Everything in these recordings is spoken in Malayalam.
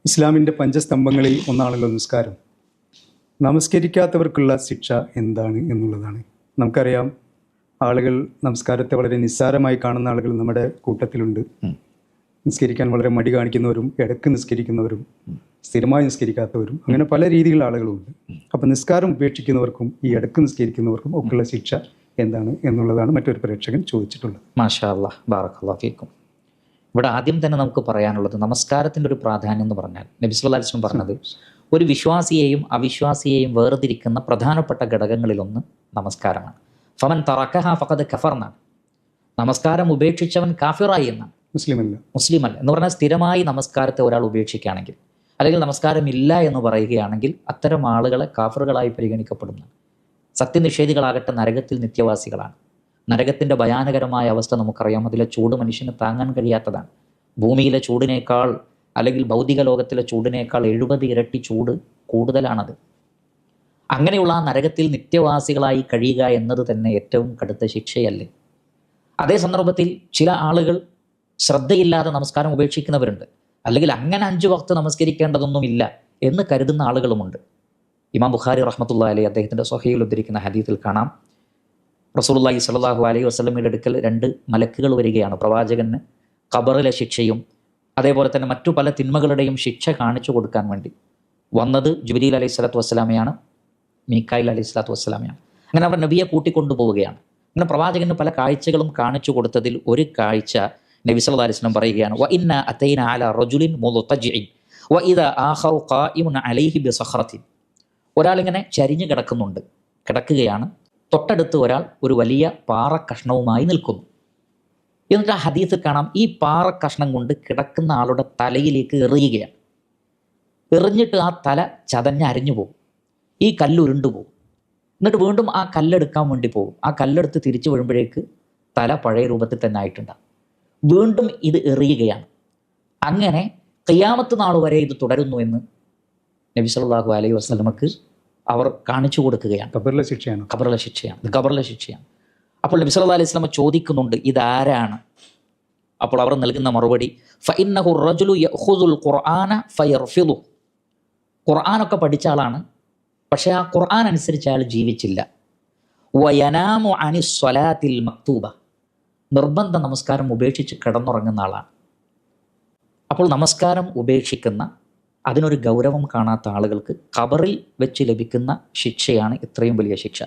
ഇസ്ലാമിൻ്റെ പഞ്ചസ്തംഭങ്ങളിൽ ഒന്നാണല്ലോ നമസ്കാരം. നമസ്കരിക്കാത്തവർക്കുള്ള ശിക്ഷ എന്താണ് എന്നുള്ളതാണ്. നമുക്കറിയാം, ആളുകൾ നമസ്കാരത്തെ വളരെ നിസ്സാരമായി കാണുന്ന ആളുകൾ നമ്മുടെ കൂട്ടത്തിലുണ്ട്. നിസ്കരിക്കാൻ വളരെ മടി കാണിക്കുന്നവരും, ഇടക്ക് നിസ്കരിക്കുന്നവരും, സ്ഥിരമായി നിസ്കരിക്കാത്തവരും, അങ്ങനെ പല രീതിയിലുള്ള ആളുകളുണ്ട്. അപ്പം നിസ്കാരം ഉപേക്ഷിക്കുന്നവർക്കും ഈ ഇടക്ക് നിസ്കരിക്കുന്നവർക്കും ഒക്കെയുള്ള ശിക്ഷ എന്താണ് എന്നുള്ളതാണ് മറ്റൊരു പ്രേക്ഷകൻ ചോദിച്ചിട്ടുള്ളത്. മാഷാ അല്ലാഹ്, ബാറക്കല്ലാഹു ഫീക്കും. ഇവിടെ ആദ്യം തന്നെ നമുക്ക് പറയാനുള്ളത് നമസ്കാരത്തിൻ്റെ ഒരു പ്രാധാന്യം എന്ന് പറഞ്ഞാൽ നബി സല്ലല്ലാഹു അലൈഹി വസല്ലം പറഞ്ഞത് ഒരു വിശ്വാസിയെയും അവിശ്വാസിയെയും വേർതിരിക്കുന്ന പ്രധാനപ്പെട്ട ഘടകങ്ങളിലൊന്ന് നമസ്കാരമാണ്. ഫമൻ തറക്കഹ ഫഖദ് കഫർ എന്നാണ്. നമസ്കാരം ഉപേക്ഷിച്ചവൻ കാഫിറായി എന്നാണ്, മുസ്ലിമല്ല എന്ന് പറഞ്ഞാൽ സ്ഥിരമായി നമസ്കാരത്തെ ഒരാൾ ഉപേക്ഷിക്കുകയാണെങ്കിൽ, അല്ലെങ്കിൽ നമസ്കാരമില്ല എന്ന് പറയുകയാണെങ്കിൽ അത്തരം ആളുകളെ കാഫിറുകളായി പരിഗണിക്കപ്പെടുന്നു. സത്യനിഷേധികളാകട്ടെ നരകത്തിൽ നിത്യവാസികളാണ്. നരകത്തിൻ്റെ ഭയാനകരമായ അവസ്ഥ നമുക്കറിയാം. അതിലെ ചൂട് മനുഷ്യന് താങ്ങാൻ കഴിയാത്തതാണ്. ഭൂമിയിലെ ചൂടിനേക്കാൾ, അല്ലെങ്കിൽ ഭൗതിക ലോകത്തിലെ ചൂടിനേക്കാൾ 70 ഇരട്ടി ചൂട് കൂടുതലാണത്. അങ്ങനെയുള്ള ആ നരകത്തിൽ നിത്യവാസികളായി കഴിയുക എന്നത് തന്നെ ഏറ്റവും കടുത്ത ശിക്ഷയല്ലേ? അതേ സന്ദർഭത്തിൽ ചില ആളുകൾ ശ്രദ്ധയില്ലാതെ നമസ്കാരം ഉപേക്ഷിക്കുന്നവരുണ്ട്, അല്ലെങ്കിൽ അങ്ങനെ 5 വക്ത് നമസ്കരിക്കേണ്ടതൊന്നുമില്ല എന്ന് കരുതുന്ന ആളുകളുമുണ്ട്. ഇമാം ബുഖാരി റഹ്മത്തുള്ളാഹി അലൈഹി അദ്ദേഹത്തിൻ്റെ സ്വഹീഹിൽ ഉദ്ധരിക്കുന്ന ഹദീസിൽ കാണാം, റസൂലുള്ളാഹി സ്വല്ലല്ലാഹു അലൈഹി വസല്ലമയുടെ അടുക്കൽ 2 മലക്കുകൾ വരികയാണ്. പ്രവാചകന് ഖബറിലെ ശിക്ഷയും അതേപോലെ തന്നെ മറ്റു പല തിന്മകളുടെയും ശിക്ഷ കാണിച്ചു കൊടുക്കാൻ വേണ്ടി വന്നത് ജിബ്രീൽ അലൈഹി സ്വലാത്തു വസ്സലാമയാണ്, മീക്കായിൽ അലൈഹി സ്വലാത്തു വസ്സലാമയാണ്. അങ്ങനെ അവർ നബിയെ കൂട്ടിക്കൊണ്ടുപോവുകയാണ്. അങ്ങനെ പ്രവാചകന് പല കാഴ്ചകളും കാണിച്ചു കൊടുത്തതിൽ ഒരു കാഴ്ച നബി സല്ലല്ലാഹു അലൈഹി വസല്ലം പറയുകയാണ്, വ ഇന്ന അതൈന അലാ റജുലിൻ മുൽതജിഇൻ വ ഇദാ ആഖറു ഖായിമുൻ അലൈഹി ബിസഖറത്തിൻ. ഒരാളിങ്ങനെ ചരിഞ്ഞു കിടക്കുകയാണ്. തൊട്ടടുത്ത് ഒരാൾ ഒരു വലിയ പാറക്കഷ്ണവുമായി നിൽക്കുന്നു. എന്നിട്ട് ആ ഹദീസിൽ കാണാം, ഈ പാറക്കഷ്ണം കൊണ്ട് കിടക്കുന്ന ആളുടെ തലയിലേക്ക് എറിയുകയാണ്. എറിഞ്ഞിട്ട് ആ തല ചതഞ്ഞ് അരിഞ്ഞു പോകും, ഈ കല്ല് ഉരുണ്ടുപോകും. എന്നിട്ട് വീണ്ടും ആ കല്ലെടുക്കാൻ വേണ്ടി പോകും. ആ കല്ലെടുത്ത് തിരിച്ചു വീഴുമ്പോഴേക്ക് തല പഴയ രൂപത്തിൽ തന്നെ ആയിട്ടുണ്ടാകും. വീണ്ടും ഇത് എറിയുകയാണ്. അങ്ങനെ ഖിയാമത്ത് നാൾ വരെ ഇത് തുടരുന്നു എന്ന് നബി സല്ലല്ലാഹു അലൈഹി വസല്ലമക്ക് അവർ കാണിച്ചു കൊടുക്കുകയാണ്. ഖബറിലെ ശിക്ഷയാണ്. അപ്പോൾ നബി സല്ലല്ലാഹു അലൈഹി വസല്ലം ചോദിക്കുന്നുണ്ട്, ഇതാരാണ്? അപ്പോൾ അവർ നൽകുന്ന മറുപടി, ഫഇന്നഹു റജുലു യഖുദുൽ ഖുർആന ഫയർഫിദു. ഖുർആനൊക്കെ പഠിച്ച ആളാണ്, പക്ഷേ ആ ഖുർആൻ അനുസരിച്ച് അയാൾ ജീവിച്ചില്ല. വയനാമു അനിസ് സ്വലാത്തിൽ മക്തൂബ. നിർബന്ധ നമസ്കാരം ഉപേക്ഷിച്ച് കിടന്നുറങ്ങുന്ന ആളാണ്. അപ്പോൾ നമസ്കാരം ഉപേക്ഷിക്കുന്ന, അതിനൊരു ഗൗരവം കാണാത്ത ആളുകൾക്ക് ഖബറിൽ വെച്ച് ലഭിക്കുന്ന ശിക്ഷയാണ് ഇത്രയും വലിയ ശിക്ഷ.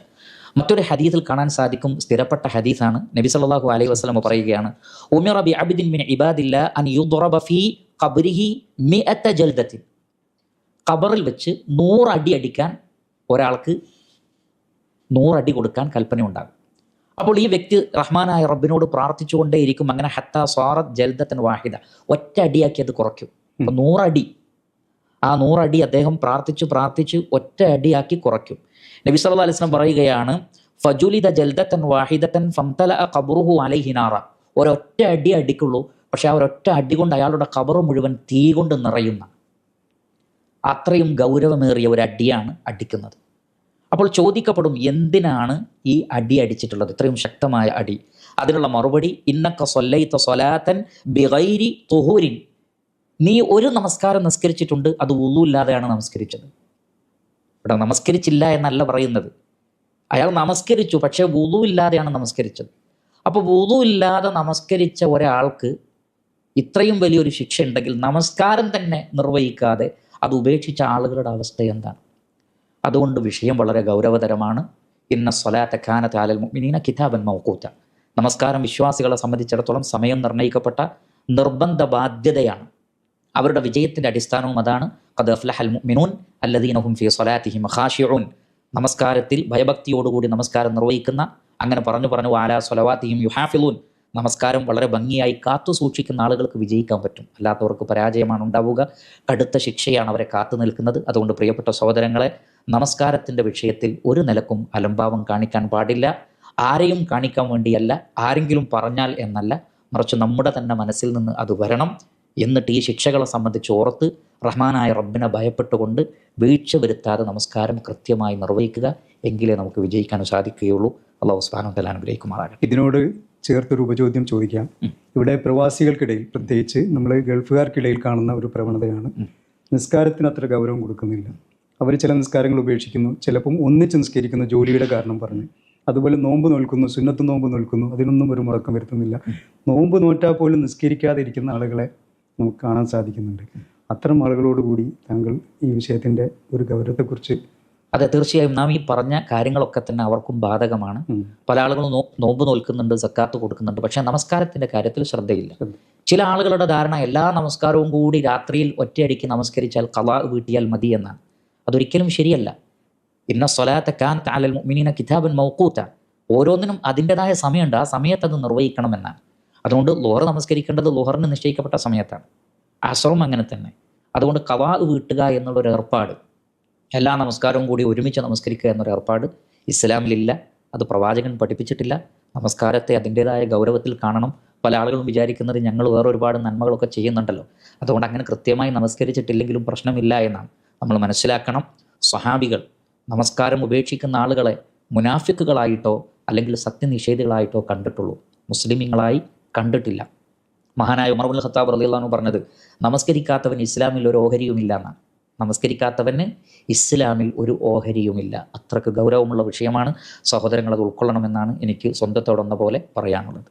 മറ്റൊരു ഹദീസിൽ കാണാൻ സാധിക്കും, സ്ഥിരപ്പെട്ട ഹദീസാണ്. നബി സല്ലല്ലാഹു അലൈഹി വസല്ലം പറയുകയാണ്, ഉമിറ ബി അബ്ദിൻ മിൻ ഇബാദില്ലാ അൻ യുദ്റബ ഫീ ഖബ്രിഹി 100 ജൽദത്തിൻ. ഖബറിൽ വെച്ച് 100 അടി അടിക്കാൻ, ഒരാൾക്ക് 100 അടി കൊടുക്കാൻ കൽപ്പന ഉണ്ടാകും. അപ്പോൾ ഈ വ്യക്തി റഹ്മാനായ റബ്ബിനോട് പ്രാർത്ഥിച്ചുകൊണ്ടേയിരിക്കും. അങ്ങനെ ഹത്താ സ്വാറത് ജൽദത്തൻ വാഹിദ, ഒറ്റ അടിയാക്കി അത് കുറയ്ക്കും. അപ്പോൾ 100 അടി, ആ 100 അടി അദ്ദേഹം പ്രാർത്ഥിച്ച് ഒറ്റ അടിയാക്കി കുറയ്ക്കും. നബി സല്ലല്ലാഹു അലൈഹി വസല്ലം പറയുകയാണ്, ഫജുലിദ ജൽദത്തൻ വാഹിദത്തൻ ഫംതലഅ ഖബ്റുഹു അലൈഹി നാറ. ഒരൊറ്റ അടി അടിക്കുള്ളൂ, പക്ഷെ ആ ഒരൊറ്റ അടി കൊണ്ട് അയാളുടെ ഖബർ മുഴുവൻ തീ കൊണ്ട് നിറയുന്ന അത്രയും ഗൗരവമേറിയ ഒരു അടിയാണ് അടിക്കുന്നത്. അപ്പോൾ ചോദിക്കപ്പെടും, എന്തിനാണ് ഈ അടി അടിച്ചിട്ടുള്ളത്, ഇത്രയും ശക്തമായ അടി? അതിനുള്ള മറുപടി, ഇന്നക സ്വല്ലൈത സ്വലാത്തൻ ബിഗൈരി തുഹൂരിൻ. നീ ഒരു നമസ്കാരം നിസ്കരിച്ചിട്ടുണ്ട്, അത് വുളു ഇല്ലാതെയാണ് നമസ്കരിച്ചത്. ഇവിടെ നമസ്കരിച്ചില്ല എന്നല്ല പറയുന്നത്, അയാൾ നമസ്കരിച്ചു, പക്ഷേ വുളു ഇല്ലാതെയാണ് നമസ്കരിച്ചത്. അപ്പോൾ വുളു ഇല്ലാതെ നമസ്കരിച്ച ഒരാൾക്ക് ഇത്രയും വലിയൊരു ശിക്ഷ ഉണ്ടെങ്കിൽ നമസ്കാരം തന്നെ നിർവഹിക്കാതെ അത് ഉപേക്ഷിച്ച ആളുകളുടെ അവസ്ഥ എന്താണ്? അതുകൊണ്ട് വിഷയം വളരെ ഗൗരവതരമാണ്. ഇന്ന സ്വലാത്ത കാനത അലൽ മുഅ്മിനീന കിതാബൻ മൗഖൂത. നമസ്കാരം വിശ്വാസികളെ സംബന്ധിച്ചിടത്തോളം സമയം നിർണ്ണയിക്കപ്പെട്ട നിർബന്ധ ബാധ്യതയാണ്. അവരുടെ വിജയത്തിൻ്റെ അടിസ്ഥാനവും അതാണ്. ഖദ് അഫ്ലഹൽ മുഅ്മിനൂൻ അല്ലദീന ഹും ഫീ സ്വലാത്തിഹിം ഖാശിഊൻ. നമസ്കാരത്തിൽ ഭയഭക്തിയോടുകൂടി നമസ്കാരം നിർവഹിക്കുന്ന, അങ്ങനെ പറഞ്ഞു വഅലാ സ്വലവാത്തിഹിം യുഹാഫിളൂൻ, നമസ്കാരം വളരെ ഭംഗിയായി കാത്തു സൂക്ഷിക്കുന്ന ആളുകൾക്ക് വിജയിക്കാൻ പറ്റും. അല്ലാത്തവർക്ക് പരാജയമാണ് ഉണ്ടാവുക. കടുത്ത ശിക്ഷയാണ് അവരെ കാത്തു നിൽക്കുന്നത്. അതുകൊണ്ട് പ്രിയപ്പെട്ട സഹോദരങ്ങളെ, നമസ്കാരത്തിൻ്റെ വിഷയത്തിൽ ഒരു നിലക്കും അലംഭാവം കാണിക്കാൻ പാടില്ല. ആരെയും കാണിക്കാൻ വേണ്ടിയല്ല, ആരെങ്കിലും പറഞ്ഞാൽ എന്നല്ല, മറിച്ച് നമ്മുടെ തന്നെ മനസ്സിൽ നിന്ന് അത് വരണം. എന്നിട്ട് ഈ ശിക്ഷകളെ സംബന്ധിച്ച് ഓർത്ത് റഹ്മാനായ റബ്ബിനെ ഭയപ്പെട്ടുകൊണ്ട് വീഴ്ച വരുത്താതെ നമസ്കാരം കൃത്യമായി നിർവഹിക്കുക. എങ്കിലേ നമുക്ക് വിജയിക്കാൻ സാധിക്കുകയുള്ളൂ. അല്ലാഹു സുബ്ഹാനഹു വ തആല അനുഗ്രഹിക്കുമാറാകട്ടെ. ഇതിനോട് ചേർത്തൊരു ഉപചോദ്യം ചോദിക്കാം. ഇവിടെ പ്രവാസികൾക്കിടയിൽ, പ്രത്യേകിച്ച് നമ്മൾ ഗൾഫുകാർക്കിടയിൽ കാണുന്ന ഒരു പ്രവണതയാണ്, നിസ്കാരത്തിന് അത്ര ഗൗരവം കൊടുക്കുന്നില്ല. അവർ ചില നിസ്കാരങ്ങൾ ഉപേക്ഷിക്കുന്നു, ചിലപ്പം ഒന്നിച്ച് നിസ്കരിക്കുന്നു ജോലിയുടെ കാരണം പറഞ്ഞ്. അതുപോലെ നോമ്പ് നോൽക്കുന്നു, സുന്നത്ത് നോമ്പ് നോൽക്കുന്നു, അതിനൊന്നും ഒരു മുടക്കം വരുത്തുന്നില്ല. നോമ്പ് നോറ്റാൽ പോലും നിസ്കരിക്കാതെ ഇരിക്കുന്ന ആളുകളെ നമുക്ക് കാണാൻ സാധിക്കുന്നുണ്ട്. അത്തരം ആളുകളോടുകൂടി താങ്കൾ ഈ വിഷയത്തിൻ്റെ ഒരു ഗൗരവത്തെക്കുറിച്ച്. അതെ, തീർച്ചയായും നാം ഈ പറഞ്ഞ കാര്യങ്ങളൊക്കെ തന്നെ അവർക്കും ബാധകമാണ്. പല ആളുകളും നോമ്പ് നോൽക്കുന്നുണ്ട്, സക്കാത്ത് കൊടുക്കുന്നുണ്ട്, പക്ഷേ നമസ്കാരത്തിൻ്റെ കാര്യത്തിൽ ശ്രദ്ധയില്ല. ചില ആളുകളുടെ ധാരണ എല്ലാ നമസ്കാരവും കൂടി രാത്രിയിൽ ഒറ്റയടിക്ക് നമസ്കരിച്ചാൽ ഖളാ വീട്ടിയാൽ മതി എന്നാണ്. അതൊരിക്കലും ശരിയല്ല. ഇന്ന സ്വലാത്ത കാനത് അലൽ മുഅ്മിനീന കിതാബൻ മൗഖൂത, ഓരോന്നിനും അതിൻ്റെതായ സമയമുണ്ട്, ആ സമയത്ത് അത് നിർവഹിക്കണമെന്നാണ്. അതുകൊണ്ട് ളുഹർ നമസ്കരിക്കേണ്ടത് ളുഹറിന് നിശ്ചയിക്കപ്പെട്ട സമയത്താണ്, അസ്റും അങ്ങനെ തന്നെ. അതുകൊണ്ട് ഖളാ വീട്ടുക എന്നുള്ളൊരു ഏർപ്പാട്, എല്ലാ നമസ്കാരവും കൂടി ഒരുമിച്ച് നമസ്കരിക്കുക എന്നൊരു ഏർപ്പാട് ഇസ്ലാമിലില്ല. അത് പ്രവാചകൻ പഠിപ്പിച്ചിട്ടില്ല. നമസ്കാരത്തെ അതിൻ്റെതായ ഗൗരവത്തിൽ കാണണം. പല ആളുകളും വിചാരിക്കുന്നത് ഞങ്ങൾ വേറെ ഒരുപാട് നന്മകളൊക്കെ ചെയ്യുന്നുണ്ടല്ലോ, അതുകൊണ്ട് അങ്ങനെ കൃത്യമായി നമസ്കരിച്ചിട്ടില്ലെങ്കിലും പ്രശ്നമില്ല എന്നാണ്. നമ്മൾ മനസ്സിലാക്കണം, സ്വഹാബികൾ നമസ്കാരം ഉപേക്ഷിക്കുന്ന ആളുകളെ മുനാഫിക്കുകളായിട്ടോ അല്ലെങ്കിൽ സത്യനിഷേധികളായിട്ടോ കണ്ടിട്ടുള്ളൂ, മുസ്ലിമീങ്ങളായി കണ്ടിട്ടില്ല. മഹാനായ ഉമർ ഇബ്നുൽ ഖത്താബ് റളിയല്ലാഹു അൻഹു പറഞ്ഞത്, നമസ്കരിക്കാത്തവൻ ഇസ്ലാമിൽ ഒരു ഓഹരിയുമില്ല എന്നാണ്. നമസ്കരിക്കാത്തവന് ഇസ്ലാമിൽ ഒരു ഓഹരിയുമില്ല. അത്രയ്ക്ക് ഗൗരവമുള്ള വിഷയമാണ്. സഹോദരങ്ങൾ അത് ഉൾക്കൊള്ളണമെന്നാണ് എനിക്ക് സ്വന്തത്തോടെന്ന പോലെ പറയാനുള്ളത്.